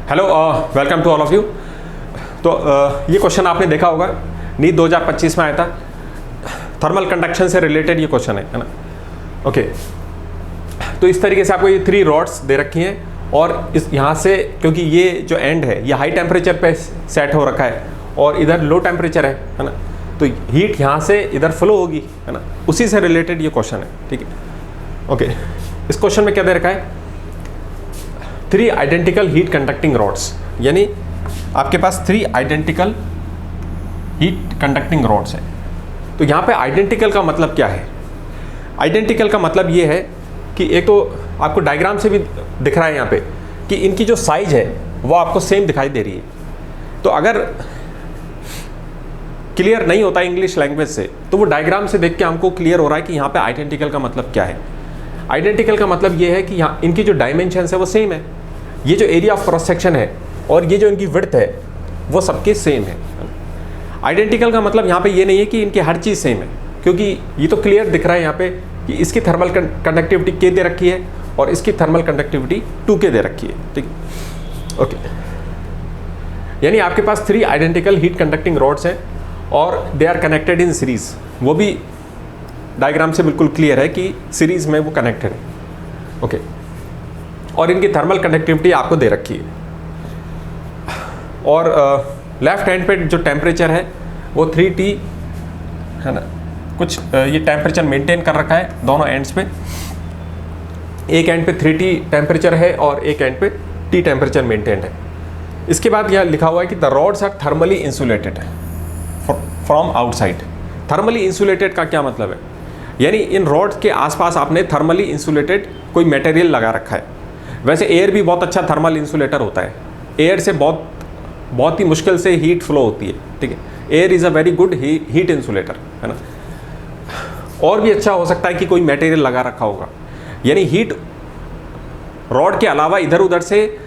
Hello, welcome to all of you. तो ये question आपने देखा होगा, नीट 2025 में आया था। थर्मल कंडक्शन से रिलेटेड ये क्वेश्चन है ना। ओके, तो इस तरीके से आपको ये 3 रॉड्स दे रखी हैं और इस यहाँ से, क्योंकि ये जो एंड है ये हाई टेम्परेचर पे सेट हो रखा है और इधर लो टेम्परेचर है ना, तो हीट यहाँ से इधर फ्लो होगी, है ना। उसी से रिलेटेड ये क्वेश्चन है, ठीक है। ओके, इस क्वेश्चन में क्या दे रखा है? 3 आइडेंटिकल हीट कंडक्टिंग रॉड्स, यानी आपके पास 3 आइडेंटिकल हीट कंडक्टिंग रॉड्स है। तो यहाँ पे आइडेंटिकल का मतलब क्या है? आइडेंटिकल का मतलब ये है कि एक तो आपको डायग्राम से भी दिख रहा है यहाँ पे कि इनकी जो साइज है वो आपको सेम दिखाई दे रही है। तो अगर क्लियर नहीं होता इंग्लिश लैंग्वेज से तो वो डायग्राम से देख के हमको क्लियर हो रहा है कि यहाँ पे आइडेंटिकल का मतलब क्या है। आइडेंटिकल का मतलब ये है कि यहाँ इनकी जो डायमेंशंस है वो सेम है, ये जो एरिया ऑफ क्रॉस सेक्शन है और ये जो इनकी विड्थ है वो सबके सेम है। आइडेंटिकल का मतलब यहाँ पे ये नहीं है कि इनकी हर चीज़ सेम है, क्योंकि ये तो क्लियर दिख रहा है यहाँ पे कि इसकी थर्मल कंडक्टिविटी K दे रखी है और इसकी थर्मल कंडक्टिविटी 2K दे रखी है, ठीक। ओके, यानी आपके पास 3 आइडेंटिकल हीट कंडक्टिंग रॉड्स हैं और they are connected in series. वो भी डायग्राम से बिल्कुल क्लियर है कि सीरीज में वो कनेक्टेड है। ओके, और इनकी थर्मल कंडक्टिविटी आपको दे रखी है और लेफ्ट हैंड पे जो टेम्परेचर है वो 3T है ना। कुछ ये टेम्परेचर मेंटेन कर रखा है दोनों एंड्स पे। एक एंड पे 3T टेम्परेचर है और एक एंड पे T टेम्परेचर मेंटेन है। इसके बाद यहाँ लिखा हुआ है कि the rods are thermally insulated from outside. Thermally insulated का क्या मतलब है? यानी इन रॉड्स के आसपास आपने थर्मली इंसुलेटेड कोई मटेरियल लगा रखा है। वैसे एयर भी बहुत अच्छा थर्मल इंसुलेटर होता है। एयर से बहुत ही मुश्किल से हीट फ्लो होती है, ठीक है। Air is a very good heat insulator, है ना। और भी अच्छा हो सकता है कि कोई मटेरियल लगा रखा होगा, यानी हीट रॉड के अलावा इधर उधर से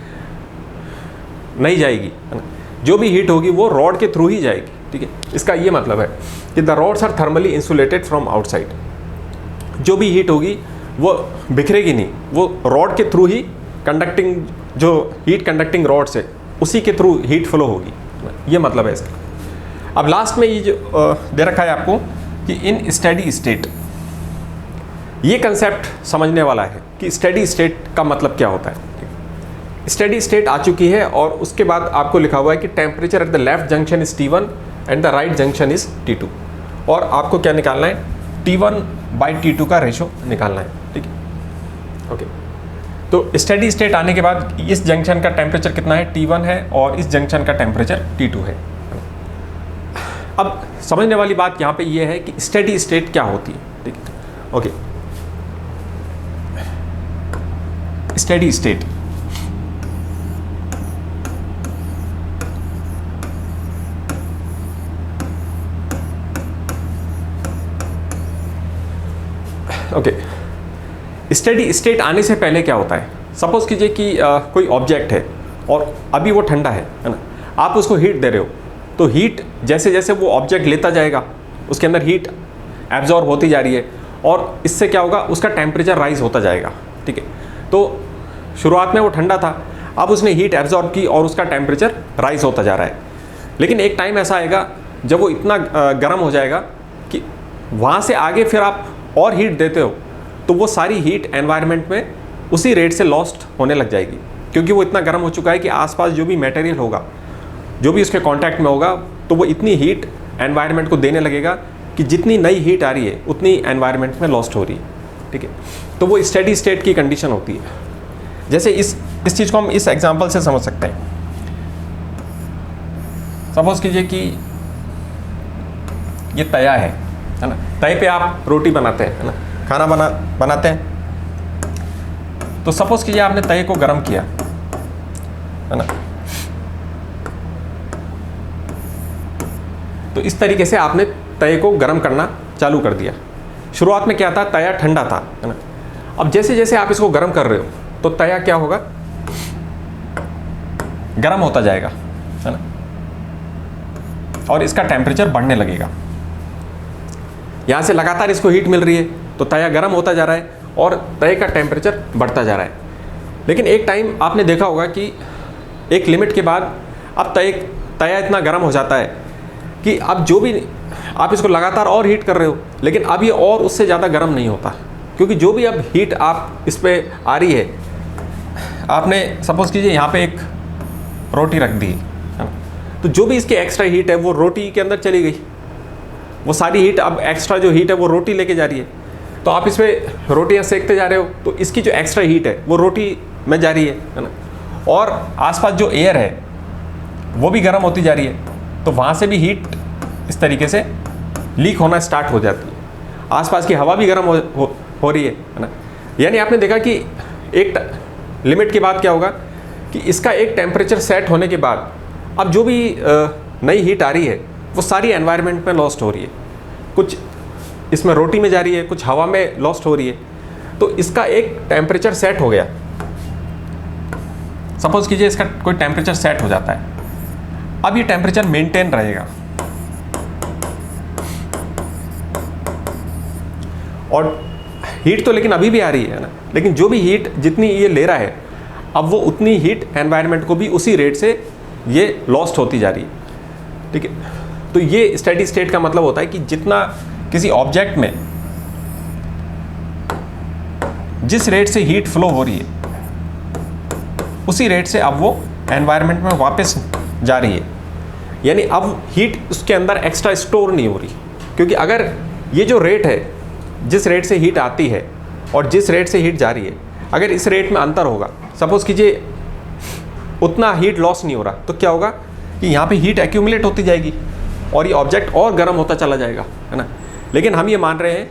नहीं जाएगी, है ना। जो भी हीट होगी वो रॉड के थ्रू ही जाएगी, ठीक है। इसका ये मतलब है कि the rods are thermally insulated from outside. जो भी हीट होगी वो बिखरेगी नहीं, वो रॉड के थ्रू ही कंडक्टिंग, जो हीट कंडक्टिंग रॉड्स है उसी के थ्रू हीट फ्लो होगी, ये मतलब है इसका। अब लास्ट में ये जो दे रखा है आपको कि इन स्टेडी स्टेट, ये कंसेप्ट समझने वाला है कि स्टेडी स्टेट का मतलब क्या होता है। स्टेडी स्टेट आ चुकी है और उसके बाद आपको लिखा हुआ है कि temperature at the left junction is T1 and the right junction is T2, और आपको क्या निकालना है? T1/T2 का रेशो निकालना है, ठीक है। ओके, तो स्टेडी स्टेट आने के बाद इस जंक्शन का टेम्परेचर कितना है? T1 है और इस जंक्शन का टेम्परेचर T2 है। अब समझने वाली बात यहाँ पे ये है कि स्टेडी स्टेट क्या होती है, ठीक है। Okay, steady state okay, steady state आने से पहले क्या होता है? सपोज कीजिए कि कोई ऑब्जेक्ट है और अभी वो ठंडा है ना। आप उसको हीट दे रहे हो, तो हीट जैसे जैसे वो ऑब्जेक्ट लेता जाएगा उसके अंदर हीट एब्जॉर्ब होती जा रही है और इससे क्या होगा? उसका टेम्परेचर राइज होता जाएगा, ठीक है। तो शुरुआत में वो ठंडा था, अब उसने हीट एब्जॉर्ब की और उसका टेम्परेचर राइज होता जा रहा है। लेकिन एक टाइम ऐसा आएगा जब वो इतना गर्म हो जाएगा कि वहाँ से आगे फिर आप और हीट देते हो तो वो सारी हीट एनवायरनमेंट में उसी रेट से लॉस्ट होने लग जाएगी, क्योंकि वो इतना गर्म हो चुका है कि आसपास जो भी मटेरियल होगा, जो भी उसके कांटेक्ट में होगा, तो वो इतनी हीट एनवायरनमेंट को देने लगेगा कि जितनी नई हीट आ रही है उतनी एनवायरनमेंट में लॉस्ट हो रही है, ठीक है। तो वो स्टेडी स्टेट की कंडीशन होती है। जैसे इस चीज़ को हम इस एग्जाम्पल से समझ सकते हैं। सपोज कीजिए कि ये तया है ना। तय पे आप रोटी बनाते हैं, है ना, खाना बनाते हैं। तो सपोज कीजिए आपने तय को गर्म किया, है ना। तो इस तरीके से आपने तय को गर्म करना चालू कर दिया। शुरुआत में क्या था? तया ठंडा था, है ना। अब जैसे जैसे आप इसको गर्म कर रहे हो तो तया क्या होगा? गर्म होता जाएगा, है ना, और इसका टेम्परेचर बढ़ने लगेगा। यहाँ से लगातार इसको हीट मिल रही है तो तया गर्म होता जा रहा है और तय का टेम्परेचर बढ़ता जा रहा है। लेकिन एक टाइम आपने देखा होगा कि एक लिमिट के बाद अब तया इतना गर्म हो जाता है कि अब जो भी आप इसको लगातार और हीट कर रहे हो, लेकिन अब ये और उससे ज़्यादा गर्म नहीं होता, क्योंकि जो भी अब हीट आप इस पर आ रही है, आपने सपोज़ कीजिए यहाँ पे एक रोटी रख दी है ना, तो जो भी इसकी एक्स्ट्रा हीट है वो रोटी के अंदर चली गई, वो सारी हीट अब एक्स्ट्रा जो हीट है वो रोटी लेके जा रही है। तो आप इसमें रोटियाँ सेकते जा रहे हो तो इसकी जो एक्स्ट्रा हीट है वो रोटी में जा रही है ना, और आसपास जो एयर है वो भी गर्म होती जा रही है, तो वहाँ से भी हीट इस तरीके से लीक होना स्टार्ट हो जाती है, आसपास की हवा भी गर्म हो रही है ना। यानी आपने देखा कि एक लिमिट के बाद क्या होगा कि इसका एक टेम्परेचर सेट होने के बाद अब जो भी नई हीट आ रही है वो सारी एनवायरनमेंट में लॉस्ट हो रही है, कुछ इसमें रोटी में जा रही है, कुछ हवा में लॉस्ट हो रही है। तो इसका एक टेम्परेचर सेट हो गया, सपोज कीजिए इसका कोई टेम्परेचर सेट हो जाता है, अब ये टेम्परेचर मेंटेन रहेगा और हीट तो लेकिन अभी भी आ रही है ना, लेकिन जो भी हीट जितनी ये ले रहा है अब वो उतनी हीट एनवायरनमेंट को भी उसी रेट से ये लॉस्ट होती जा रही है, ठीक है। तो ये स्टेडी स्टेट का मतलब होता है कि जितना किसी ऑब्जेक्ट में जिस रेट से हीट फ्लो हो रही है उसी रेट से अब वो एनवायरनमेंट में वापस जा रही है, यानी अब हीट उसके अंदर एक्स्ट्रा स्टोर नहीं हो रही, क्योंकि अगर ये जो रेट है जिस रेट से हीट आती है और जिस रेट से हीट जा रही है, अगर इस रेट में अंतर होगा, सपोज कीजिए उतना हीट लॉस नहीं हो रहा, तो क्या होगा कि यहाँ पे हीट एक्यूमुलेट होती जाएगी और ये ऑब्जेक्ट और गर्म होता चला जाएगा, है ना। लेकिन हम ये मान रहे हैं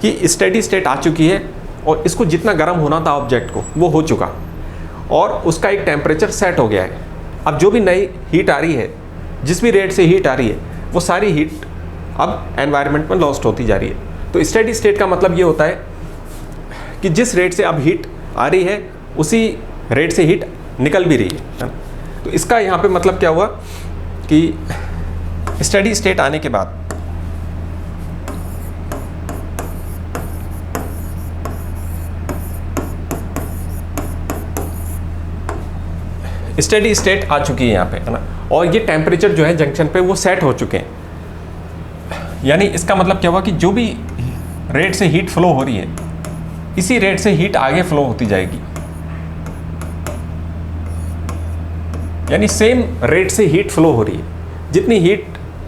कि स्टेडी स्टेट आ चुकी है और इसको जितना गर्म होना था ऑब्जेक्ट को वो हो चुका और उसका एक टेम्परेचर सेट हो गया है। अब जो भी नई हीट आ रही है, जिस भी रेट से हीट आ रही है, वो सारी हीट अब एनवायरनमेंट में लॉस्ट होती जा रही है। तो स्टेडी स्टेट का मतलब ये होता है कि जिस रेट से अब हीट आ रही है उसी रेट से हीट निकल भी रही है। तो इसका यहाँ पे मतलब क्या हुआ कि स्टेडी स्टेट आने के बाद स्टेडी स्टेट आ चुकी है यहाँ पे, है ना, और ये टेम्परेचर जो है जंक्शन पे वो सेट हो चुके हैं। यानी इसका मतलब क्या हुआ कि जो भी रेट से हीट फ्लो हो रही है इसी रेट से हीट आगे फ्लो होती जाएगी, यानी सेम रेट से हीट फ्लो हो रही है। जितनी हीट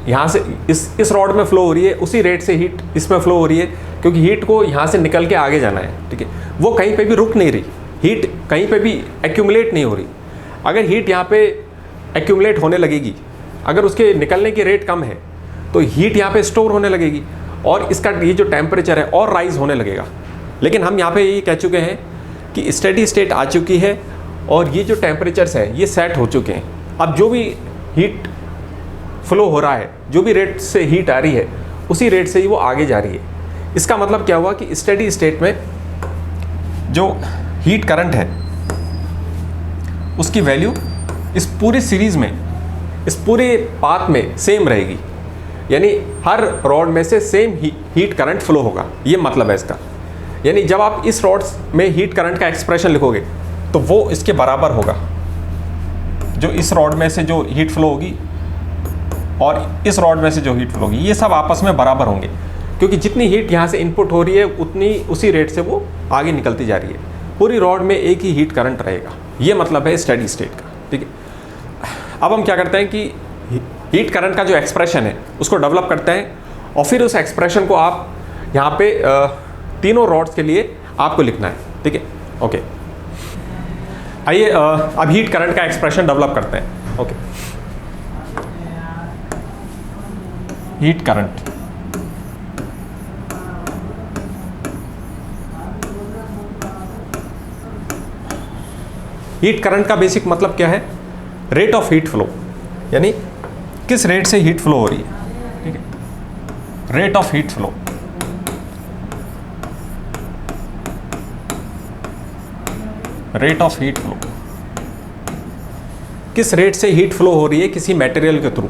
यहाँ से इस रॉड में फ्लो हो रही है उसी रेट से हीट इसमें फ्लो हो रही है, क्योंकि हीट को यहाँ से निकल के आगे जाना है, ठीक है। वो कहीं पे भी रुक नहीं रही, हीट कहीं पे भी एक्यूमुलेट नहीं हो रही। अगर हीट यहाँ पे एक्यूमुलेट होने लगेगी, अगर उसके निकलने की रेट कम है तो हीट यहाँ पे स्टोर होने लगेगी और इसका ये जो टेम्परेचर है और राइज होने लगेगा। लेकिन हम यहाँ पे ये कह चुके हैं कि स्टेडी स्टेट आ चुकी है और ये जो टेम्परेचर्स है ये सेट हो चुके हैं। अब जो भी हीट फ्लो हो रहा है, जो भी रेट से हीट आ रही है उसी रेट से ही वो आगे जा रही है। इसका मतलब क्या हुआ कि स्टेडी स्टेट में जो हीट करंट है उसकी वैल्यू इस पूरी सीरीज़ में, इस पूरे पाथ में सेम रहेगी, यानी हर रॉड में से सेम हीट करंट फ्लो होगा। ये मतलब है इसका, यानी जब आप इस रॉड में हीट करंट का एक्सप्रेशन लिखोगे तो वो इसके बराबर होगा, जो इस रॉड में से जो हीट फ्लो होगी और इस रॉड में से जो हीट फ्लो होगी ये सब आपस में बराबर होंगे, क्योंकि जितनी हीट यहाँ से इनपुट हो रही है उतनी उसी रेट से वो आगे निकलती जा रही है। पूरी रॉड में एक ही हीट करंट रहेगा, ये मतलब है स्टेडी स्टेट का, ठीक है। अब हम क्या करते हैं कि हीट करंट का जो एक्सप्रेशन है उसको डेवलप करते हैं और फिर उस एक्सप्रेशन को आप यहाँ पे तीनों रॉड्स के लिए आपको लिखना है, ठीक है। ओके, आइए अब हीट करंट का एक्सप्रेशन डेवलप करते हैं। Okay, heat current, heat current का बेसिक मतलब क्या है? रेट ऑफ हीट फ्लो, यानी किस रेट से हीट फ्लो हो रही है, ठीक है। Rate of heat flow, rate of heat flow, किस रेट से हीट फ्लो हो रही है किसी मटेरियल के थ्रू,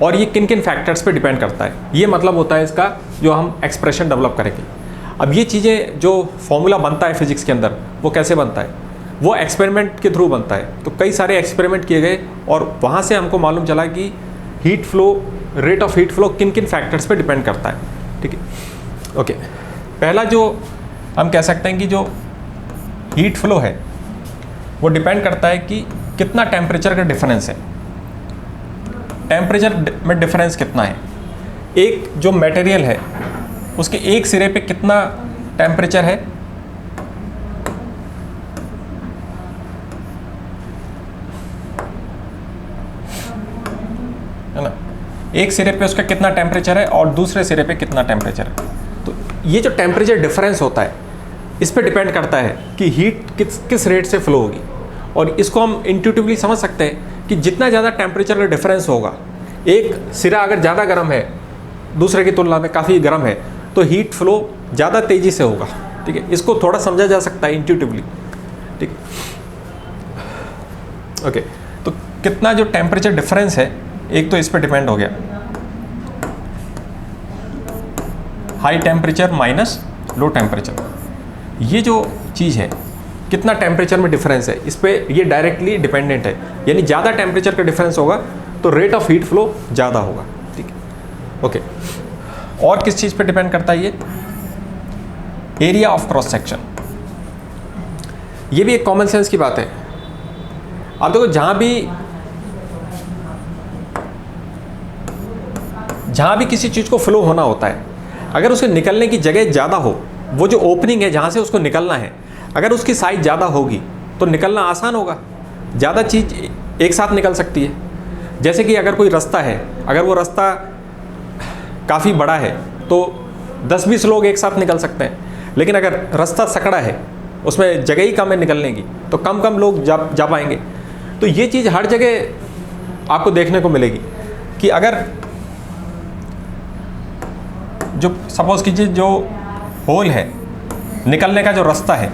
और ये किन किन फैक्टर्स पे डिपेंड करता है, ये मतलब होता है इसका जो हम एक्सप्रेशन डेवलप करेंगे। अब ये चीज़ें जो फॉर्मूला बनता है फिजिक्स के अंदर वो कैसे बनता है? वो एक्सपेरिमेंट के थ्रू बनता है। तो कई सारे एक्सपेरिमेंट किए गए और वहाँ से हमको मालूम चला कि heat flow, rate of heat flow किन किन फैक्टर्स पे डिपेंड करता है। ठीक है, ओके। पहला जो हम कह सकते हैं कि जो हीट फ्लो है वो डिपेंड करता है कि कितना टेम्परेचर का डिफरेंस है, टेम्परेचर में डिफरेंस कितना है। एक जो मटेरियल है उसके एक सिरे पे कितना टेम्परेचर है, है ना, एक सिरे पे उसका कितना टेम्परेचर है और दूसरे सिरे पे कितना टेम्परेचर है। तो ये जो टेम्परेचर डिफरेंस होता है इस पे डिपेंड करता है कि हीट किस रेट से फ्लो होगी। और इसको हम इंट्यूटिवली समझ सकते हैं कि जितना ज़्यादा टेम्परेचर का डिफरेंस होगा, एक सिरा अगर ज़्यादा गर्म है दूसरे की तुलना में काफ़ी गर्म है, तो हीट फ्लो ज़्यादा तेज़ी से होगा। ठीक है, इसको थोड़ा समझा जा सकता है इंट्यूटिवली। ठीक, ओके। तो कितना जो टेम्परेचर डिफरेंस है, एक तो इस पर डिपेंड हो गया, high temperature minus low temperature. ये जो चीज़ है कितना टेम्परेचर में डिफरेंस है, इस पे ये डायरेक्टली डिपेंडेंट है। यानी ज़्यादा टेम्परेचर का डिफरेंस होगा तो रेट ऑफ हीट फ्लो ज़्यादा होगा। ठीक है, ओके। और किस चीज़ पे डिपेंड करता है ये? Area of cross section. ये भी एक कॉमन सेंस की बात है। आप देखो जहाँ भी किसी चीज़ को फ्लो होना होता है, अगर उसके निकलने की जगह ज़्यादा हो, वो जो ओपनिंग है जहाँ से उसको निकलना है, अगर उसकी साइज़ ज़्यादा होगी तो निकलना आसान होगा, ज़्यादा चीज़ एक साथ निकल सकती है। जैसे कि अगर कोई रास्ता है, अगर वो रास्ता काफ़ी बड़ा है तो 10-20 लोग एक साथ निकल सकते हैं। लेकिन अगर रास्ता सकड़ा है, उसमें जगह ही कम है निकलने की, तो कम लोग जा पाएंगे। तो ये चीज़ हर जगह आपको देखने को मिलेगी कि अगर जो सपोज़ कीजिए जो होल है, निकलने का जो रास्ता है,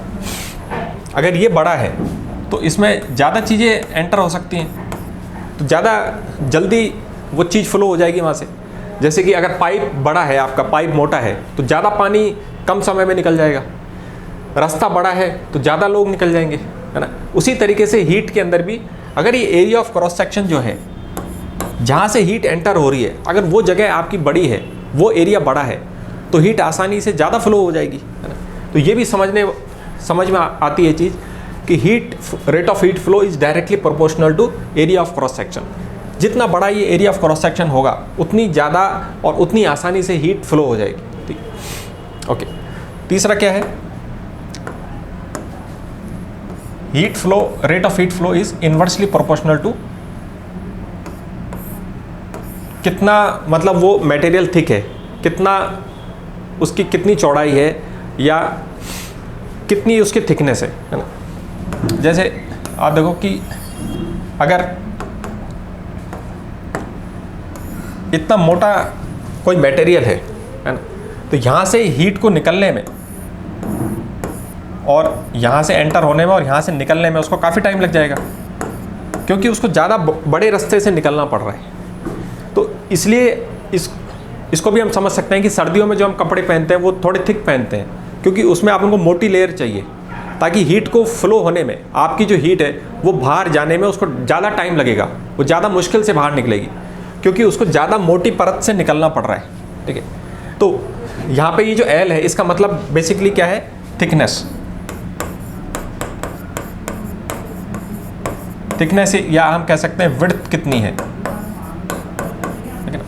अगर ये बड़ा है तो इसमें ज़्यादा चीज़ें एंटर हो सकती हैं, तो ज़्यादा जल्दी वो चीज़ फ्लो हो जाएगी वहाँ से। जैसे कि अगर पाइप बड़ा है, आपका पाइप मोटा है, तो ज़्यादा पानी कम समय में निकल जाएगा। रास्ता बड़ा है तो ज़्यादा लोग निकल जाएंगे, है ना। उसी तरीके से हीट के अंदर भी अगर ये एरिया ऑफ क्रॉस सेक्शन जो है, जहाँ से हीट एंटर हो रही है, अगर वो जगह आपकी बड़ी है, वो एरिया बड़ा है, तो हीट आसानी से ज़्यादा फ्लो हो जाएगी, है ना। तो ये भी समझ में आती है चीज़ कि rate of heat flow is directly proportional to area of cross section. जितना बड़ा ये एरिया ऑफ क्रॉस सेक्शन होगा, उतनी ज़्यादा और उतनी आसानी से हीट फ्लो हो जाएगी। ठीक, ओके। तीसरा क्या है? Rate of heat flow is inversely proportional to, कितना, मतलब वो मटेरियल थिक है, उसकी कितनी चौड़ाई है या कितनी उसकी थिकनेस है ना। जैसे आप देखो कि अगर इतना मोटा कोई मटेरियल है ना, तो यहाँ से हीट को निकलने में और यहाँ से एंटर होने में और यहाँ से निकलने में उसको काफ़ी टाइम लग जाएगा, क्योंकि उसको ज़्यादा बड़े रास्ते से निकलना पड़ रहा है। तो इसलिए इसको भी हम समझ सकते हैं कि सर्दियों में जो हम कपड़े पहनते हैं वो थोड़े थिक पहनते हैं, क्योंकि उसमें आप उनको मोटी लेयर चाहिए, ताकि हीट को फ्लो होने में, आपकी जो हीट है वो बाहर जाने में उसको ज़्यादा टाइम लगेगा, वो ज़्यादा मुश्किल से बाहर निकलेगी, क्योंकि उसको ज़्यादा मोटी परत से निकलना पड़ रहा है। ठीक है, तो यहाँ पे ये जो एल है, इसका मतलब बेसिकली क्या है? थिकनेस। थिकनेस या हम कह सकते हैं विड्थ कितनी है, ठीक है ना,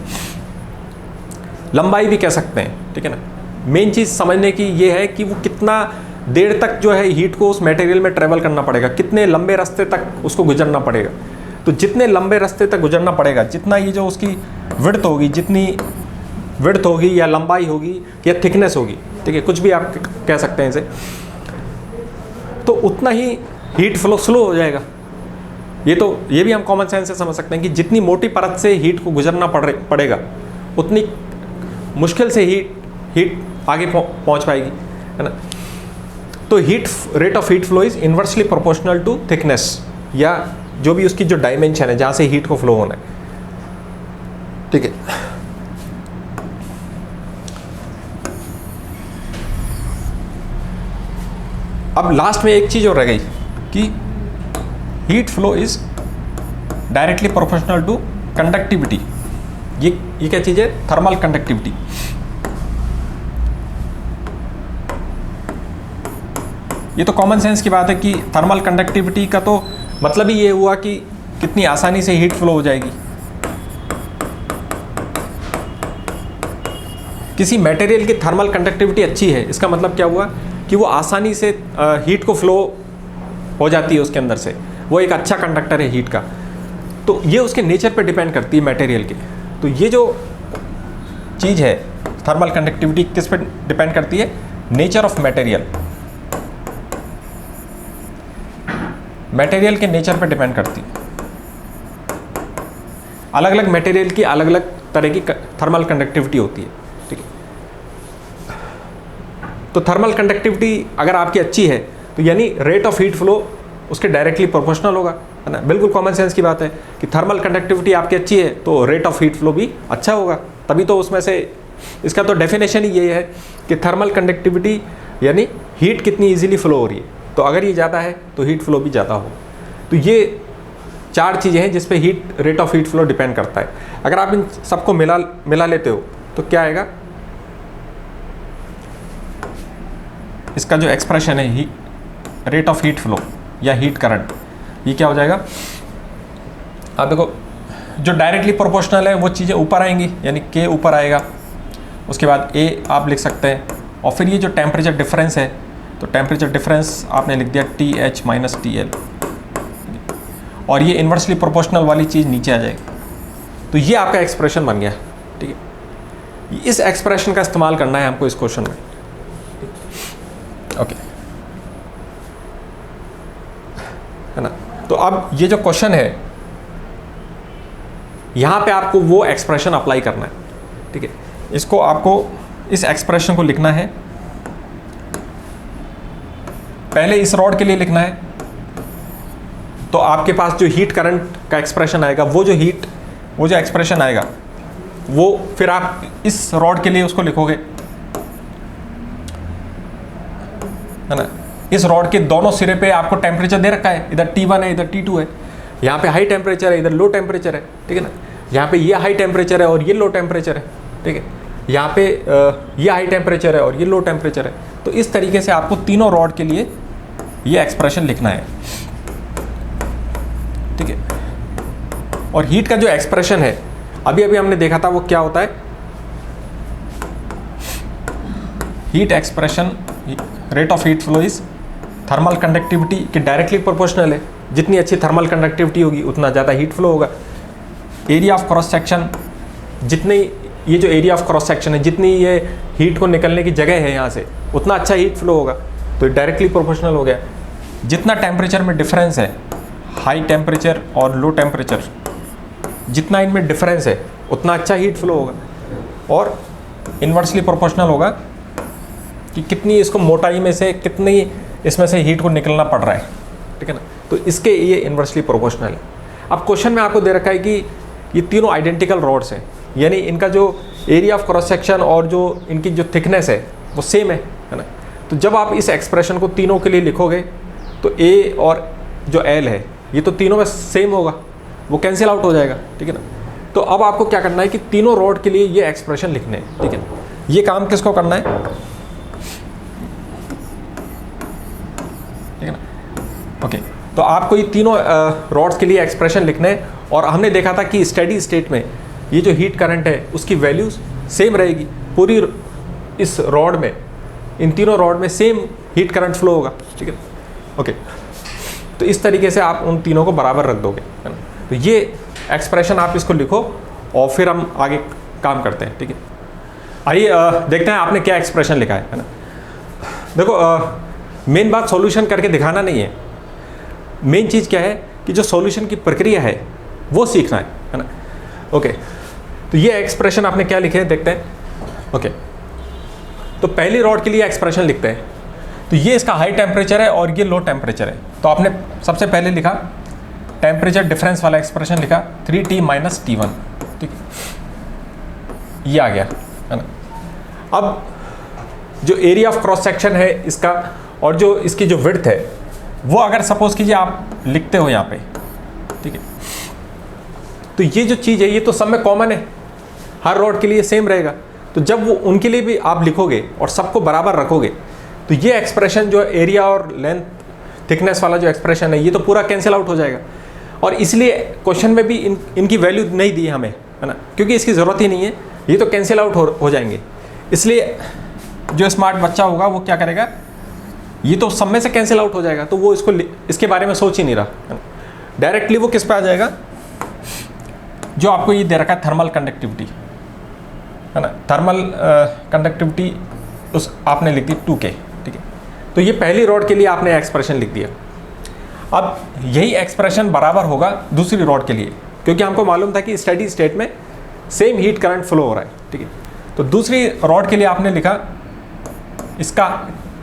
लंबाई भी कह सकते हैं। ठीक है ना, मेन चीज़ समझने की ये है कि वो कितना देर तक जो है हीट को उस मटेरियल में ट्रेवल करना पड़ेगा, कितने लंबे रास्ते तक उसको गुजरना पड़ेगा। तो जितने लंबे रास्ते तक गुजरना पड़ेगा, जितना ये जो उसकी विड्थ होगी, जितनी विड्थ होगी या लंबाई होगी या थिकनेस होगी, ठीक है, कुछ भी आप कह सकते हैं इसे, तो उतना ही हीट फ्लो स्लो हो जाएगा। ये भी हम कॉमन सेंस से समझ सकते हैं कि जितनी मोटी परत से हीट को गुजरना पड़ेगा, उतनी मुश्किल से हीट आगे पहुंच पाएगी, है ना। तो rate of heat flow is inversely proportional to thickness, या जो भी उसकी जो डायमेंशन है जहां से हीट को फ्लो होना है। ठीक है, अब लास्ट में एक चीज और रह गई कि heat flow is directly proportional to conductivity. ये क्या चीज़ है? Thermal conductivity. ये तो कॉमन सेंस की बात है कि थर्मल कंडक्टिविटी का तो मतलब ही ये हुआ कि कितनी आसानी से हीट फ्लो हो जाएगी। किसी मटेरियल की थर्मल कंडक्टिविटी अच्छी है, इसका मतलब क्या हुआ कि वो आसानी से हीट को फ्लो हो जाती है उसके अंदर से, वो एक अच्छा कंडक्टर है हीट का। तो ये उसके नेचर पे डिपेंड करती है मटेरियल के। तो ये जो चीज़ है थर्मल कंडक्टिविटी किस पे डिपेंड करती है? Nature of material. मटेरियल के नेचर पे डिपेंड करती है। अलग अलग मटेरियल की अलग अलग तरह की थर्मल कंडक्टिविटी होती है, ठीक है। तो थर्मल कंडक्टिविटी अगर आपकी अच्छी है तो यानी रेट ऑफ हीट फ्लो उसके डायरेक्टली प्रोपोर्शनल होगा, है ना। बिल्कुल कॉमन सेंस की बात है कि थर्मल कंडक्टिविटी आपकी अच्छी है तो रेट ऑफ हीट फ्लो भी अच्छा होगा। तभी तो उसमें से इसका तो डेफिनेशन ही ये है कि थर्मल कंडक्टिविटी यानी हीट कितनी इजीली फ्लो हो रही है। तो अगर ये ज़्यादा है तो हीट फ्लो भी ज़्यादा हो। तो ये 4 चीज़ें हैं जिस पे rate of heat flow depend करता है। अगर आप इन सबको मिला लेते हो तो क्या आएगा? इसका जो एक्सप्रेशन है रेट ऑफ हीट फ्लो या हीट करंट, ये क्या हो जाएगा? आप देखो, जो डायरेक्टली प्रोपोर्शनल है वो चीज़ें ऊपर आएंगी, यानी के ऊपर आएगा, उसके बाद ए आप लिख सकते हैं, और फिर ये जो टेम्परेचर डिफरेंस है तो टेम्परेचर डिफरेंस आपने लिख दिया TH माइनस TL, और ये इन्वर्सली प्रोपोर्शनल वाली चीज़ नीचे आ जाएगी। तो ये आपका एक्सप्रेशन बन गया, ठीक है। इस एक्सप्रेशन का इस्तेमाल करना है हमको इस क्वेश्चन में, ओके, है ना। तो अब ये जो क्वेश्चन है यहाँ पे आपको वो एक्सप्रेशन अप्लाई करना है, ठीक है। इसको आपको इस एक्सप्रेशन को लिखना है, पहले इस रॉड के लिए लिखना है। तो आपके पास जो हीट करंट का एक्सप्रेशन आएगा, वो जो एक्सप्रेशन आएगा वो फिर आप इस रॉड के लिए उसको लिखोगे, है ना। इस रॉड के दोनों सिरे पे आपको टेम्परेचर दे रखा है, इधर T1 है, इधर T2 है। यहाँ पे हाई टेम्परेचर है, इधर लो टेम्परेचर है, ठीक है ना। यहाँ पे ये हाई टेम्परेचर है और ये लो टेम्परेचर है, ठीक है। यहाँ पे ये हाई टेम्परेचर है और ये लो टेम्परेचर है। तो इस तरीके से आपको तीनों रॉड के लिए ये एक्सप्रेशन लिखना है, ठीक है। और हीट का जो एक्सप्रेशन है अभी हमने देखा था वो क्या होता है? Heat expression rate of heat flow is thermal conductivity के डायरेक्टली प्रोपोर्शनल है। जितनी अच्छी थर्मल कंडक्टिविटी होगी उतना ज़्यादा हीट फ्लो होगा। एरिया ऑफ क्रॉस सेक्शन, जितनी ये जो एरिया ऑफ क्रॉस सेक्शन है, जितनी ये हीट को निकलने की जगह है यहाँ से, उतना अच्छा हीट फ्लो होगा। तो डायरेक्टली प्रोपोर्शनल हो गया। जितना टेम्परेचर में डिफरेंस है, हाई टेम्परेचर और लो टेम्परेचर, जितना इनमें डिफरेंस है उतना अच्छा हीट फ्लो होगा। और इन्वर्सली प्रोपोर्शनल होगा कि कितनी इसको मोटाई में से कितनी इसमें से हीट को निकलना पड़ रहा है, ठीक है ना। तो इसके ये इन्वर्सली प्रोपोर्शनल है। अब क्वेश्चन में आपको दे रखा है कि ये तीनों आइडेंटिकल रॉड्स हैं, यानी इनका जो एरिया ऑफ क्रॉस सेक्शन और जो इनकी जो थिकनेस है वो सेम है ना। तो जब आप इस एक्सप्रेशन को तीनों के लिए लिखोगे तो ए और जो एल है ये तो तीनों में सेम होगा, वो कैंसिल आउट हो जाएगा, ठीक है ना। तो अब आपको क्या करना है कि तीनों रॉड के लिए ये एक्सप्रेशन लिखने हैं, ठीक है ना। ये काम किसको करना है, ठीक है ना। ओके, तो आपको ये तीनों रॉड्स के लिए एक्सप्रेशन लिखने हैं। और हमने देखा था कि स्टेडी स्टेट में ये जो हीट करंट है उसकी वैल्यूज सेम रहेगी पूरी इस रॉड में, इन तीनों रॉड में सेम हीट करंट फ्लो होगा, ठीक है। ओके, तो इस तरीके से आप उन तीनों को बराबर रख दोगे, है ना। तो ये एक्सप्रेशन आप इसको लिखो और फिर हम आगे काम करते हैं, ठीक है। आइए देखते हैं आपने क्या एक्सप्रेशन लिखा है ना। देखो, मेन बात सॉल्यूशन करके दिखाना नहीं है, मेन चीज़ क्या है कि जो सॉल्यूशन की प्रक्रिया है वो सीखना है ना। ओके, तो ये एक्सप्रेशन आपने क्या लिखे हैं देखते हैं। ओके, तो पहली रॉड के लिए एक्सप्रेशन लिखते हैं। तो ये इसका हाई टेम्परेचर है और ये लो टेम्परेचर है। तो आपने सबसे पहले लिखा टेम्परेचर डिफरेंस वाला एक्सप्रेशन लिखा 3T माइनस T1, ठीक है, ये आ गया, है ना। अब जो एरिया ऑफ क्रॉस सेक्शन है इसका और जो इसकी जो विड्थ है वो अगर सपोज कीजिए आप लिखते हो यहाँ पे, ठीक है, तो ये जो चीज़ है ये तो सब में कॉमन है, हर रॉड के लिए सेम रहेगा। तो जब वो उनके लिए भी आप लिखोगे और सबको बराबर रखोगे तो ये एक्सप्रेशन जो एरिया और लेंथ थिकनेस वाला जो एक्सप्रेशन है ये तो पूरा कैंसिल आउट हो जाएगा। और इसलिए क्वेश्चन में भी इनकी वैल्यू नहीं दी हमें, है ना, क्योंकि इसकी ज़रूरत ही नहीं है, ये तो कैंसिल आउट हो जाएंगे। इसलिए जो स्मार्ट बच्चा होगा वो क्या करेगा, ये तो सब में से कैंसिल आउट हो जाएगा, तो वो इसके बारे में सोच ही नहीं रहा, डायरेक्टली वो किस पे आ जाएगा, जो आपको ये दे रखा है थर्मल कंडक्टिविटी, है ना, थर्मल कंडक्टिविटी उस आपने लिख दी 2K, ठीक है। तो ये पहली रॉड के लिए आपने एक्सप्रेशन लिख दिया। अब यही एक्सप्रेशन बराबर होगा दूसरी रॉड के लिए, क्योंकि हमको मालूम था कि स्टेडी स्टेट में सेम हीट करंट फ्लो हो रहा है, ठीक है। तो दूसरी रॉड के लिए आपने लिखा इसका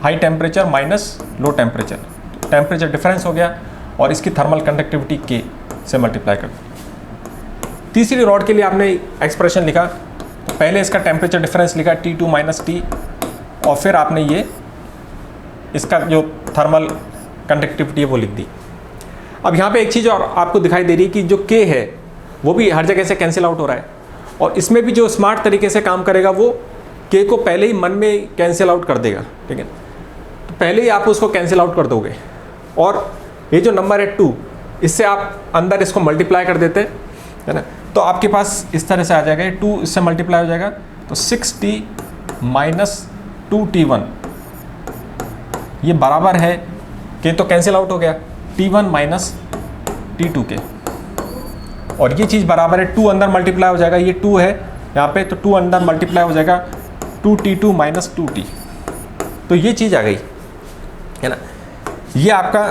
high temperature minus low temperature, temperature difference हो गया और इसकी थर्मल कंडक्टिविटी K से मल्टीप्लाई कर दी। तीसरी रॉड के लिए आपने एक्सप्रेशन लिखा, तो पहले इसका टेम्परेचर डिफरेंस लिखा T2 माइनस T, और फिर आपने ये इसका जो थर्मल कंडक्टिविटी है वो लिख दी। अब यहाँ पे एक चीज़ और आपको दिखाई दे रही है कि जो K है वो भी हर जगह से कैंसिल आउट हो रहा है, और इसमें भी जो स्मार्ट तरीके से काम करेगा वो K को पहले ही मन में कैंसिल आउट कर देगा, ठीक है। तो पहले ही आप उसको कैंसिल आउट कर दोगे, और ये जो नंबर है 2, इससे आप अंदर इसको मल्टीप्लाई कर देते हैं, है ना, तो आपके पास इस तरह से आ जाएगा, 2 इससे मल्टीप्लाई हो जाएगा, तो 6T माइनस 2T1 ये बराबर है K तो कैंसिल आउट हो गया, T1 माइनस T2 के, और ये चीज़ बराबर है 2 अंदर मल्टीप्लाई हो जाएगा, ये 2 है यहाँ पे, तो 2 अंदर मल्टीप्लाई हो जाएगा 2T2 माइनस 2T, तो ये चीज़ आ गई, है ना। ये आपका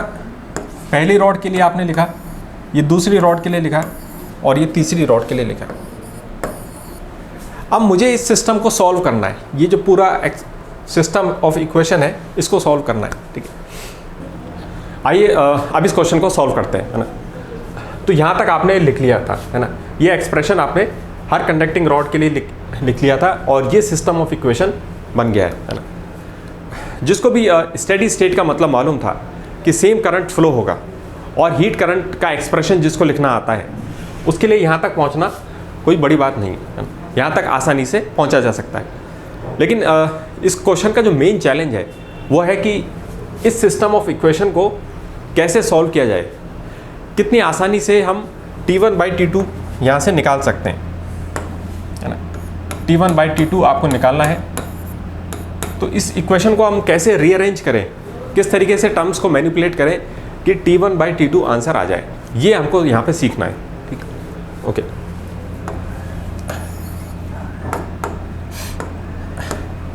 पहली रॉड के लिए आपने लिखा, ये दूसरी रॉड के लिए लिखा, और ये तीसरी रॉड के लिए लिखा। अब मुझे इस सिस्टम को सॉल्व करना है, ये जो पूरा सिस्टम ऑफ इक्वेशन है इसको सॉल्व करना है, ठीक है। आइए अब इस क्वेश्चन को सॉल्व करते हैं, है ना। तो यहाँ तक आपने लिख लिया था, है ना, ये एक्सप्रेशन आपने हर कंडक्टिंग रॉड के लिए लिख लिया था, और ये सिस्टम ऑफ इक्वेशन बन गया है ना। जिसको भी स्टेडी स्टेट का मतलब मालूम था कि सेम करंट फ्लो होगा, और हीट करंट का एक्सप्रेशन जिसको लिखना आता है उसके लिए यहाँ तक पहुँचना कोई बड़ी बात नहीं है, यहाँ तक आसानी से पहुँचा जा सकता है। लेकिन इस क्वेश्चन का जो मेन चैलेंज है वो है कि इस सिस्टम ऑफ इक्वेशन को कैसे सॉल्व किया जाए, कितनी आसानी से हम T1/T2 यहाँ से निकाल सकते हैं, है ना। T1/T2 आपको निकालना है, तो इस इक्वेशन को हम कैसे रीअरेंज करें, किस तरीके से टर्म्स को मैनिपुलेट करें कि T1/T2 आंसर आ जाए, ये हमको यहाँ पे सीखना है, ठीक है। ओके,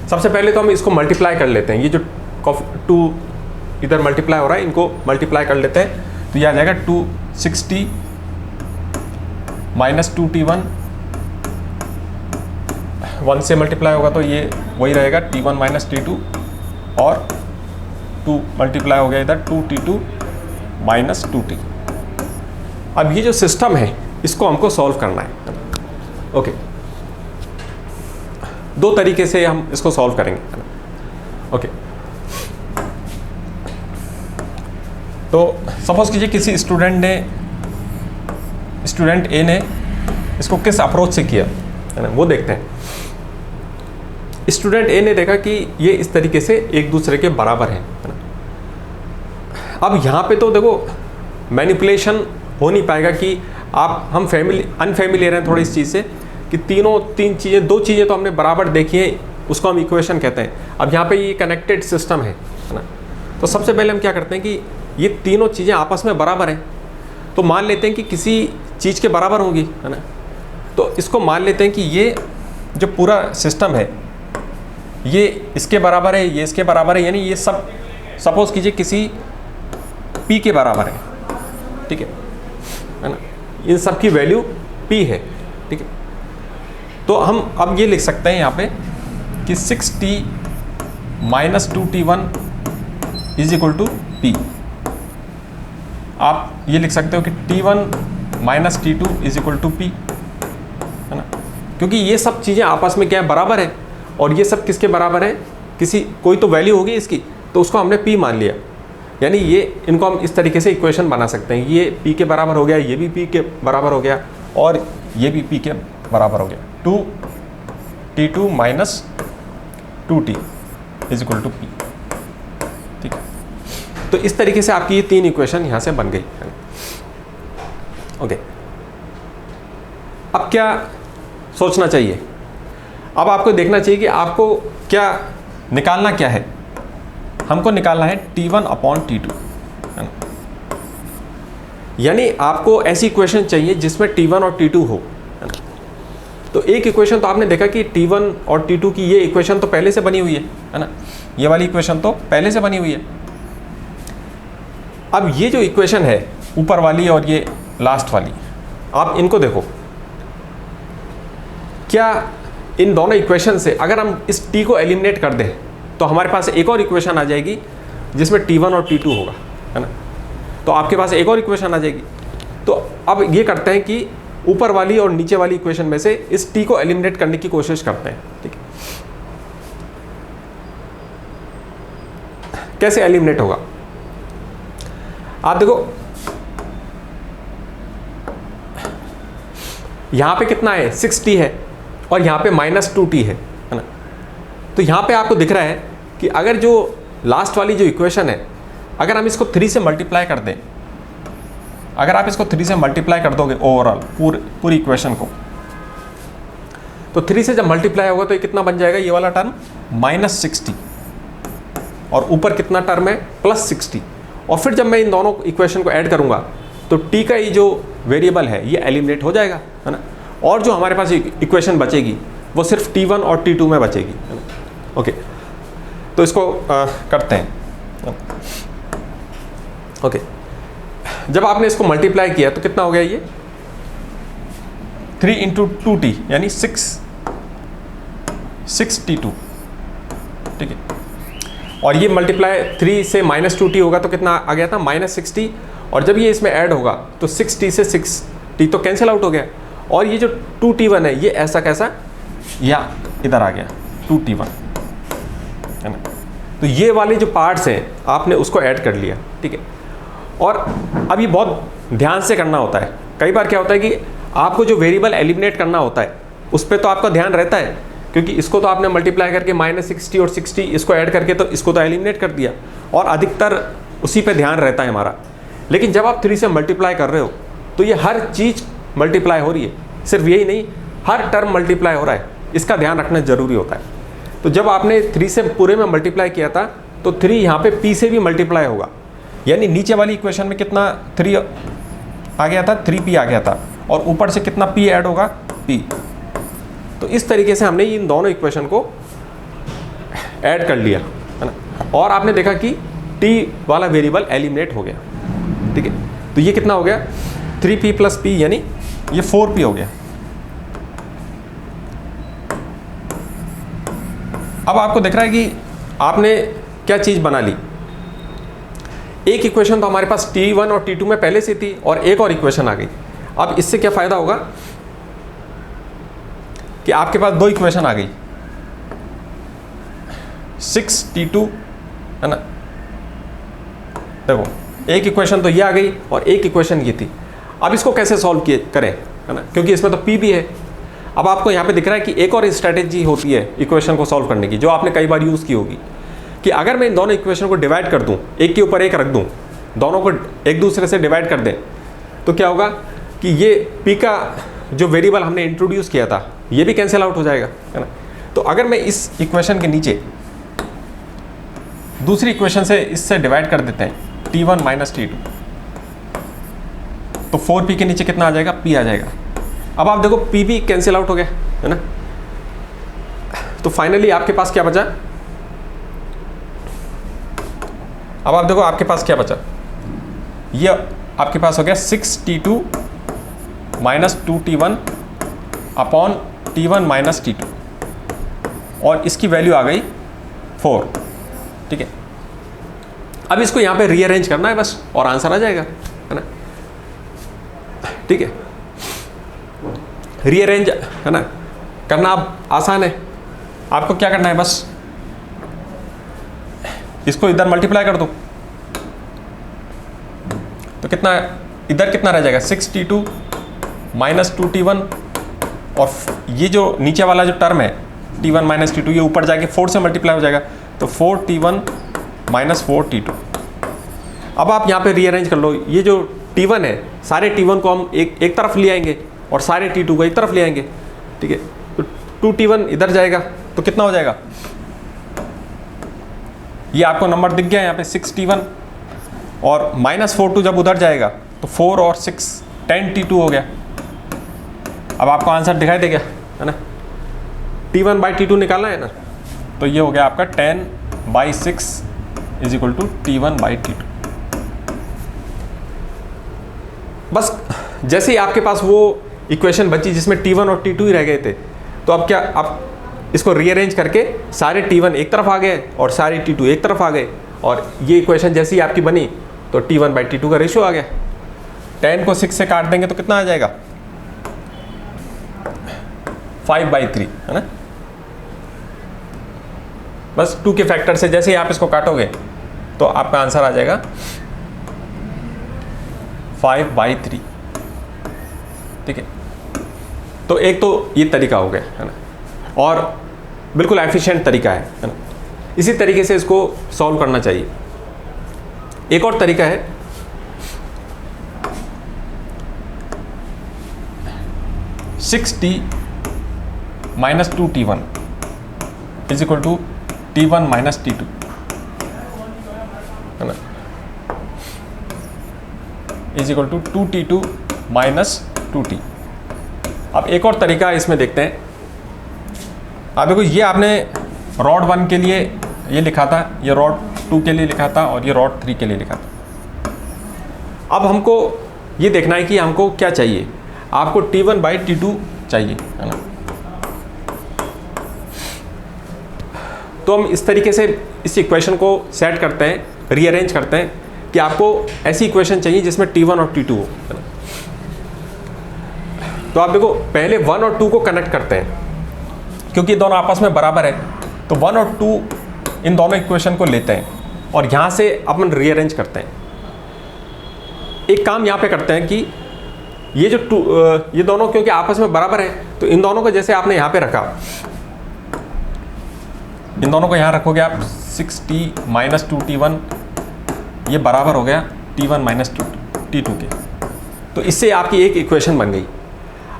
सबसे पहले तो हम इसको मल्टीप्लाई कर लेते हैं, ये जो 2 इधर मल्टीप्लाई हो रहा है इनको मल्टीप्लाई कर लेते हैं, तो ये आ जाएगा 260 माइनस 2T1, 1 से मल्टीप्लाई होगा तो ये वही रहेगा T1 माइनस T2, और 2 मल्टीप्लाई हो गया इधर 2T2 माइनस 2T। अब ये जो सिस्टम है इसको हमको सॉल्व करना है, ओके। दो तरीके से हम इसको सॉल्व करेंगे, ओके। तो सपोज कीजिए किसी स्टूडेंट ए ने इसको किस अप्रोच से किया, है ना, वो देखते हैं। स्टूडेंट ए ने देखा कि ये इस तरीके से एक दूसरे के बराबर है ना। अब यहाँ पे तो देखो मैनिपुलेशन हो नहीं पाएगा कि हम अनफेमिलियर हैं थोड़ी इस चीज़ से कि दो चीज़ें तो हमने बराबर देखी है, उसको हम इक्वेशन कहते हैं। अब यहाँ पे ये कनेक्टेड सिस्टम है ना, तो सबसे पहले हम क्या करते हैं कि ये तीनों चीज़ें आपस में बराबर हैं, तो मान लेते हैं कि किसी चीज़ के बराबर होंगी, है ना। तो इसको मान लेते हैं कि ये जो पूरा सिस्टम है ये इसके बराबर है, ये इसके बराबर है, यानी ये सब सपोज कीजिए किसी P के बराबर है, ठीक है ना। इन सब की वैल्यू P है, ठीक है। तो हम अब ये लिख सकते हैं यहाँ पे कि 6T minus 2T1 is equal to P। आप ये लिख सकते हो कि T1 minus T2 is equal to P, है ना, क्योंकि ये सब चीज़ें आपस में क्या है, बराबर है। और ये सब किसके बराबर है, कोई तो वैल्यू होगी इसकी, तो उसको हमने P मान लिया। यानी ये इनको हम इस तरीके से इक्वेशन बना सकते हैं, ये p के बराबर हो गया, ये भी p के बराबर हो गया और ये भी p के बराबर हो गया। 2t2 minus 2t is equal to p। ठीक है, तो इस तरीके से आपकी ये 3 इक्वेशन यहाँ से बन गई। ओके, अब क्या सोचना चाहिए? अब आपको देखना चाहिए कि आपको क्या निकालना क्या है। हमको निकालना है T1 अपॉन T2, है ना। यानी आपको ऐसी इक्वेशन चाहिए जिसमें T1 और T2 हो, है ना। तो एक इक्वेशन तो आपने देखा कि T1 और T2 की ये इक्वेशन तो पहले से बनी हुई है ना। ये वाली इक्वेशन तो पहले से बनी हुई है। अब ये जो इक्वेशन है ऊपर वाली और ये लास्ट वाली, आप इनको देखो, क्या इन दोनों इक्वेशन से अगर हम इस t को एलिमिनेट कर दें तो हमारे पास एक और इक्वेशन आ जाएगी जिसमें T1 और T2 होगा, है ना। तो आपके पास एक और इक्वेशन आ जाएगी। तो अब ये करते हैं कि ऊपर वाली और नीचे वाली इक्वेशन में से इस t को एलिमिनेट करने की कोशिश करते हैं। ठीक है, कैसे एलिमिनेट होगा? आप देखो यहां पे कितना है, 6t है और यहाँ पे -2t है ना। तो यहाँ पे आपको दिख रहा है कि अगर जो लास्ट वाली जो इक्वेशन है, अगर हम इसको 3 से मल्टीप्लाई कर दें, अगर आप इसको 3 से मल्टीप्लाई कर दोगे ओवरऑल पूरी इक्वेशन को, तो 3 से जब मल्टीप्लाई होगा तो ये कितना बन जाएगा, ये वाला टर्म -60 और ऊपर कितना टर्म है +60। और फिर जब मैं इन दोनों इक्वेशन को ऐड करूँगा तो t का ये जो वेरिएबल है ये एलिमिनेट हो जाएगा, है ना। और जो हमारे पास इक्वेशन बचेगी वो सिर्फ T1 और T2 में बचेगी, है ना। ओके, तो इसको करते हैं। ओके, जब आपने इसको मल्टीप्लाई किया तो कितना हो गया, ये 3 × 2t यानी 6t2। ठीक है, और ये मल्टीप्लाई 3 से -2t होगा तो कितना आ गया था, -60। और जब ये इसमें ऐड होगा तो 6t से 6t तो कैंसिल आउट हो गया। और ये जो 2t1 है ये ऐसा कैसा, या इधर आ गया 2t1, है ना। तो ये वाले जो पार्ट्स हैं आपने उसको ऐड कर लिया। ठीक है, और अब ये बहुत ध्यान से करना होता है। कई बार क्या होता है कि आपको जो वेरिएबल एलिमिनेट करना होता है उस पर तो आपका ध्यान रहता है, क्योंकि इसको तो आपने मल्टीप्लाई करके -60 और 60 इसको ऐड करके तो इसको तो एलिमिनेट कर दिया और अधिकतर उसी पे ध्यान रहता है हमारा। लेकिन जब आप 3 से मल्टीप्लाई कर रहे हो तो ये हर चीज़ मल्टीप्लाई हो रही है, सिर्फ यही नहीं हर टर्म मल्टीप्लाई हो रहा है, इसका ध्यान रखना ज़रूरी होता है। तो जब आपने 3 से पूरे में मल्टीप्लाई किया था तो 3 यहाँ पे p से भी मल्टीप्लाई होगा, यानी नीचे वाली इक्वेशन में कितना 3 आ गया था, 3p आ गया था, और ऊपर से कितना p ऐड होगा, p। तो इस तरीके से हमने इन दोनों इक्वेशन को ऐड कर लिया, है ना। और आपने देखा कि t वाला वेरिएबल एलिमिनेट हो गया। ठीक है, तो ये कितना हो गया, 3p + p यानी ये 4p हो गया। अब आपको दिख रहा है कि आपने क्या चीज़ बना ली। एक इक्वेशन तो हमारे पास T1 और T2 में पहले से थी और एक और इक्वेशन आ गई। अब इससे क्या फ़ायदा होगा कि आपके पास 2 इक्वेशन आ गई, 6t2, है ना। देखो एक इक्वेशन तो ये आ गई और एक इक्वेशन ये थी। अब इसको कैसे सॉल्व करें, है ना, क्योंकि इसमें तो p भी है। अब आपको यहाँ पे दिख रहा है कि एक और स्ट्रैटेजी होती है इक्वेशन को सॉल्व करने की, जो आपने कई बार यूज़ की होगी, कि अगर मैं इन दोनों इक्वेशन को डिवाइड कर दूँ, एक के ऊपर एक रख दूँ, दोनों को एक दूसरे से डिवाइड कर दें, तो क्या होगा कि ये p का जो वेरिएबल हमने इंट्रोड्यूस किया था ये भी कैंसिल आउट हो जाएगा, है ना। तो अगर मैं इस इक्वेशन के नीचे दूसरी इक्वेशन से इससे डिवाइड कर देते हैं T1 - T2, तो 4p के नीचे कितना आ जाएगा, p आ जाएगा। अब आप देखो p भी कैंसिल आउट हो गया, है ना। तो फाइनली आपके पास क्या बचा, अब आप देखो आपके पास क्या बचा, ये आपके पास हो गया 6t2 - 2t1 upon T1 - T2, और इसकी वैल्यू आ गई 4। ठीक है, अब इसको यहाँ पे रीअरेंज करना है बस और आंसर आ जाएगा, है ना। ठीक है, रीअरेंज, है ना, करना अब आसान है। आपको क्या करना है, बस इसको इधर मल्टीप्लाई कर दो, कितना इधर कितना रह जाएगा 6t2 माइनस 2t1, और ये जो नीचे वाला जो टर्म है t1 माइनस t2 ये ऊपर जाके 4 से मल्टीप्लाई हो जाएगा, तो 4t1 माइनस 4t2। अब आप यहाँ पे रीअरेंज कर लो, ये जो t1 है सारे t1 को हम एक तरफ ले आएंगे और सारे t2 को एक तरफ ले आएंगे, ठीक है। तो 2t1 इधर जाएगा तो कितना हो जाएगा, ये आपको नंबर दिख गया यहाँ पे 6t1, और माइनस 4 जब उधर जाएगा तो 4 और 6 10t2 हो गया। अब आपको आंसर दिखाई दे गया है ना, t1 बाई t2 निकालना है ना, तो ये हो गया आपका 10/6 is equal to t1 by t2। बस जैसे ही आपके पास वो इक्वेशन बची जिसमें t1 और t2 ही रह गए थे, तो अब क्या, आप इसको रीअरेंज करके सारे t1 एक तरफ आ गए और सारे t2 एक तरफ आ गए, और ये इक्वेशन जैसी आपकी बनी तो t1 बाई t2 का रेशियो आ गया। 10 को 6 से काट देंगे तो कितना आ जाएगा 5/3, है ना। बस 2 के फैक्टर से जैसे ही आप इसको काटोगे तो आपका आंसर आ जाएगा 5/3, ठीक है। तो एक तो ये तरीका हो गया, है ना, और बिल्कुल एफिशिएंट तरीका है ना। इसी तरीके से इसको सॉल्व करना चाहिए। एक और तरीका है, (6t minus 2t1 is equal to t1 minus t2, है ना, is equal to 2t2 minus 2t। अब एक और तरीका इसमें देखते हैं। अब देखो, ये आपने रॉड 1 के लिए ये लिखा था, ये रॉड 2 के लिए लिखा था, और ये रॉड 3 के लिए लिखा था। अब हमको ये देखना है कि हमको क्या चाहिए। आपको t1 बाई t2 चाहिए, है ना। तो हम इस तरीके से इस इक्वेशन को सेट करते हैं, रीअरेंज करते हैं कि आपको ऐसी इक्वेशन चाहिए जिसमें t1 और t2 हो, है ना। तो आप देखो, पहले 1 और 2 को कनेक्ट करते हैं, क्योंकि दोनों आपस में बराबर है, तो 1 और 2 इन दोनों इक्वेशन को लेते हैं और यहाँ से अपन रीअरेंज करते हैं। एक काम यहाँ पे करते हैं कि ये जो ये दोनों क्योंकि आपस में बराबर है, तो इन दोनों को जैसे आपने यहाँ पे रखा, इन दोनों को यहाँ रखोगे आप, 6t माइनस 2t1 ये बराबर हो गया t1 माइनस t2 के। तो इससे आपकी एक इक्वेशन बन गई।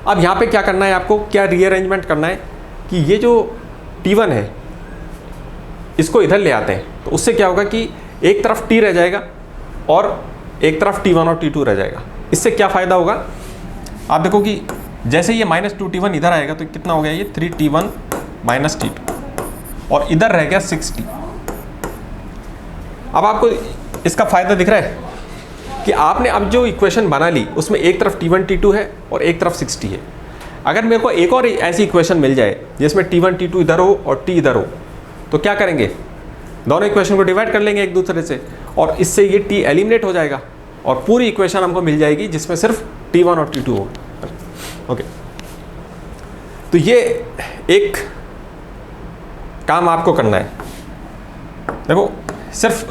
अब यहाँ पे क्या करना है, आपको क्या रीअरेंजमेंट करना है कि ये जो t1 है इसको इधर ले आते हैं, तो उससे क्या होगा कि एक तरफ t रह जाएगा और एक तरफ t1 और t2 रह जाएगा। इससे क्या फ़ायदा होगा, आप देखो कि जैसे ये माइनस 2t1 इधर आएगा तो कितना हो गया, ये 3t1 माइनस t2, और इधर रह गया 6t। अब आपको इसका फ़ायदा दिख रहा है कि आपने अब जो इक्वेशन बना ली उसमें एक तरफ t1 t2 है और एक तरफ 6t है। अगर मेरे को एक और ऐसी इक्वेशन मिल जाए जिसमें t1 t2 इधर हो और t इधर हो, तो क्या करेंगे, दोनों इक्वेशन को डिवाइड कर लेंगे एक दूसरे से, और इससे ये t एलिमिनेट हो जाएगा और पूरी इक्वेशन हमको मिल जाएगी जिसमें सिर्फ t1 और t2 हो। ओके, तो ये एक काम आपको करना है। देखो, सिर्फ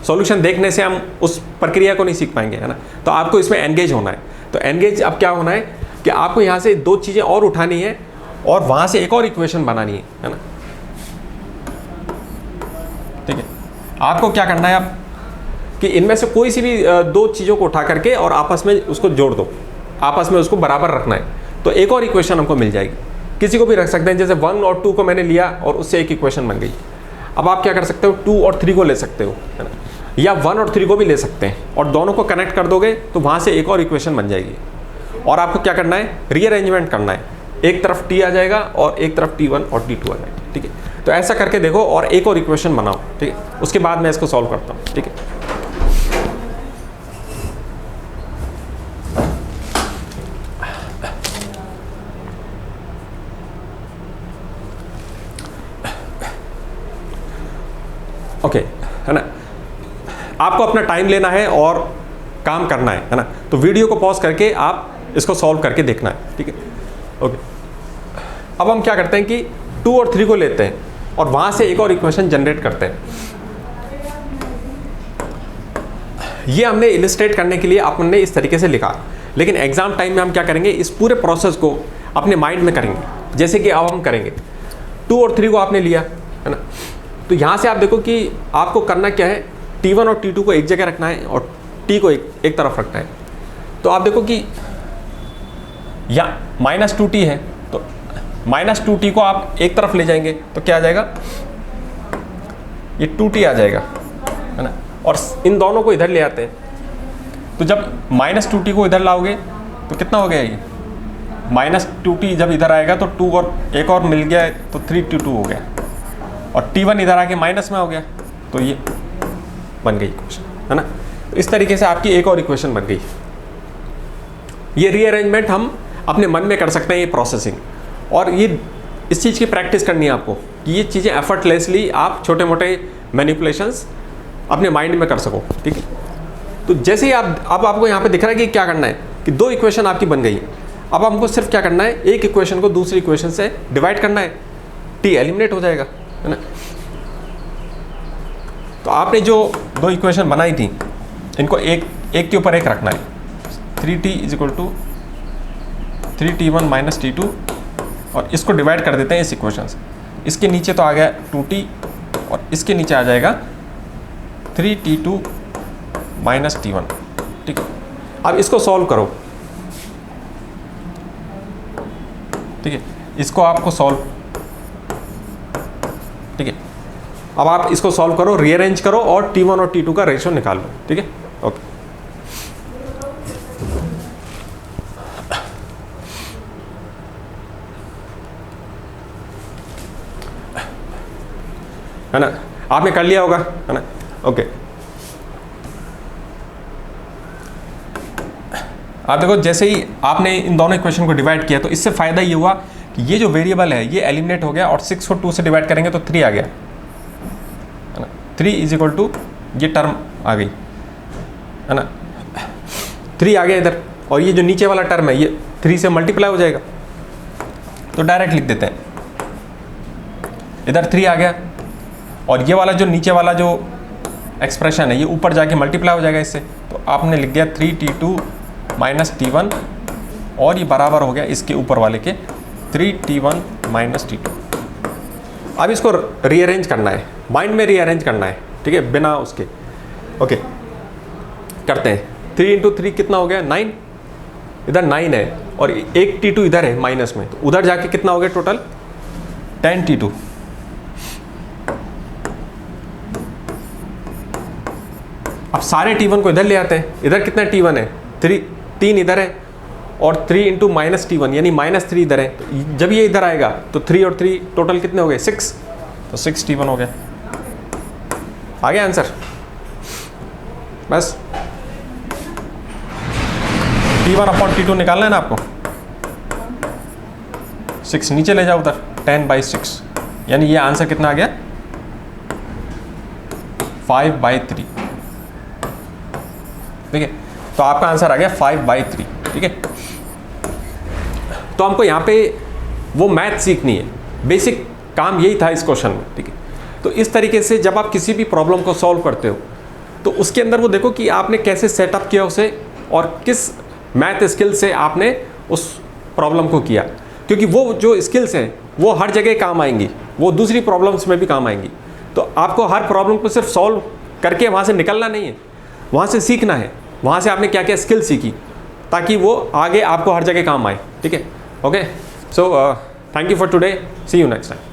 सॉल्यूशन देखने से हम उस प्रक्रिया को नहीं सीख पाएंगे, है ना। तो आपको इसमें एंगेज होना है। तो एंगेज अब क्या होना है कि आपको यहाँ से 2 चीज़ें और उठानी है और वहाँ से एक और इक्वेशन बनानी है ना। ठीक है, आपको क्या करना है आप कि इनमें से कोई सी भी 2 चीज़ों को उठा करके और आपस में उसको जोड़ दो, आपस में उसको बराबर रखना है, तो एक और इक्वेशन हमको मिल जाएगी। किसी को भी रख सकते हैं, जैसे 1 और 2 को मैंने लिया और उससे एक इक्वेशन बन गई। अब आप क्या कर सकते हो, 2 और 3 को ले सकते हो, है ना, या 1 और 3 को भी ले सकते हैं और दोनों को कनेक्ट कर दोगे तो वहाँ से एक और इक्वेशन बन जाएगी। और आपको क्या करना है, रीअरेंजमेंट करना है, एक तरफ t आ जाएगा और एक तरफ t1 और t2 आ जाएगा। ठीक है, तो ऐसा करके देखो और एक और इक्वेशन बनाओ। ठीक है, उसके बाद मैं इसको सॉल्व करता हूँ। ठीक है, ओके, है ना। आपको अपना टाइम लेना है और काम करना है ना। तो वीडियो को पॉज करके आप इसको सॉल्व करके देखना है। ठीक है, ओके। अब हम क्या करते हैं कि 2 और 3 को लेते हैं और वहाँ से एक और इक्वेशन जनरेट करते हैं। ये हमने इलिस्ट्रेट करने के लिए आपने इस तरीके से लिखा, लेकिन एग्जाम टाइम में हम क्या करेंगे, इस पूरे प्रोसेस को अपने माइंड में करेंगे। जैसे कि अब हम करेंगे 2 और 3 को आपने लिया है ना, तो यहाँ से आप देखो कि आपको करना क्या है, T1 और T2 को एक जगह रखना है और T को एक तरफ रखना है। तो आप देखो कि या -2T है, तो -2T को आप एक तरफ ले जाएंगे तो क्या आ जाएगा, ये 2T आ जाएगा है ना, और इन दोनों को इधर ले आते हैं। तो जब -2T को इधर लाओगे तो कितना हो गया, ये -2T जब इधर आएगा तो 2 और एक और मिल गया तो 3T2 हो गया, और T1 इधर आके माइनस में हो गया, तो ये बन गई इक्वेशन है ना। तो इस तरीके से आपकी एक और इक्वेशन बन गई। ये रीअरेंजमेंट हम अपने मन में कर सकते हैं, ये प्रोसेसिंग, और ये इस चीज़ की प्रैक्टिस करनी है आपको कि ये चीज़ें एफर्टलेसली आप छोटे मोटे मैनिपुलेशंस अपने माइंड में कर सको, ठीक है। तो जैसे ही अब आपको यहाँ पे दिख रहा है कि क्या करना है कि 2 इक्वेशन आपकी बन गई। अब हमको सिर्फ क्या करना है, एक इक्वेशन को दूसरी इक्वेशन से डिवाइड करना है, T एलिमिनेट हो जाएगा है ना। तो आपने जो 2 इक्वेशन बनाई थी, इनको एक के ऊपर एक रखना है। 3T = 3T1 - T2, और इसको डिवाइड कर देते हैं इस इक्वेशन से। इसके नीचे तो आ गया 2T, और इसके नीचे आ जाएगा 3T2 - T1, ठीक है। अब इसको सॉल्व करो, ठीक है, इसको आपको सॉल्व, ठीक है। अब आप इसको सॉल्व करो, रीअरेंज करो और T1 और T2 का रेशियो निकाल लो, ठीक है। ओके, है ना, आपने कर लिया होगा है ना। ओके, आप देखो जैसे ही आपने इन दोनों इक्वेशन को डिवाइड किया तो इससे फ़ायदा ये हुआ कि ये जो वेरिएबल है ये एलिमिनेट हो गया, और 6 को 2 से डिवाइड करेंगे तो 3 आ गया है ना। 3 = ये टर्म आ गई है ना, 3 आ गया इधर, और ये जो नीचे वाला टर्म है ये 3 से मल्टीप्लाई हो जाएगा, तो डायरेक्ट लिख देते हैं। इधर 3 आ गया, और ये वाला जो नीचे वाला जो एक्सप्रेशन है ये ऊपर जाके मल्टीप्लाई हो जाएगा इससे, तो आपने लिख दिया 3T2 - T1, और ये बराबर हो गया इसके ऊपर वाले के 3T1 - T2। अब इसको रीअरेंज करना है, माइंड में रीअरेंज करना है, ठीक है, बिना उसके। ओके, करते हैं। 3 × 3 कितना हो गया, 9, इधर 9 है, और एक T2 इधर है माइनस में, तो उधर जाके कितना हो गया टोटल, 10T2। अब सारे T1 को इधर ले आते हैं। इधर कितना T1 है, 3 इधर है, और 3 × -T1 यानी -3 इधर है। तो जब ये इधर आएगा तो 3 और 3 टोटल कितने हो गए, 6, तो 6 T1 हो गया। आ गया आंसर, बस T1/T2 निकालना है ना आपको। 6 नीचे ले जाओ उधर, 10/6, यानी ये आंसर कितना आ गया, 5/3, ठीक है। तो आपका आंसर आ गया 5/3, ठीक है। तो हमको यहाँ पे वो मैथ सीखनी है, बेसिक काम यही था इस क्वेश्चन में, ठीक है। तो इस तरीके से जब आप किसी भी प्रॉब्लम को सॉल्व करते हो तो उसके अंदर वो देखो कि आपने कैसे सेटअप किया उसे, और किस मैथ स्किल से आपने उस प्रॉब्लम को किया, क्योंकि वो जो स्किल्स हैं वो हर जगह काम आएंगी, वो दूसरी प्रॉब्लम्स में भी काम आएंगी। तो आपको हर प्रॉब्लम को सिर्फ सॉल्व करके वहाँ से निकलना नहीं है, वहाँ से सीखना है, वहाँ से आपने क्या क्या स्किल सीखी ताकि वो आगे आपको हर जगह काम आए, ठीक है। Okay, so thank you for today, see you next time.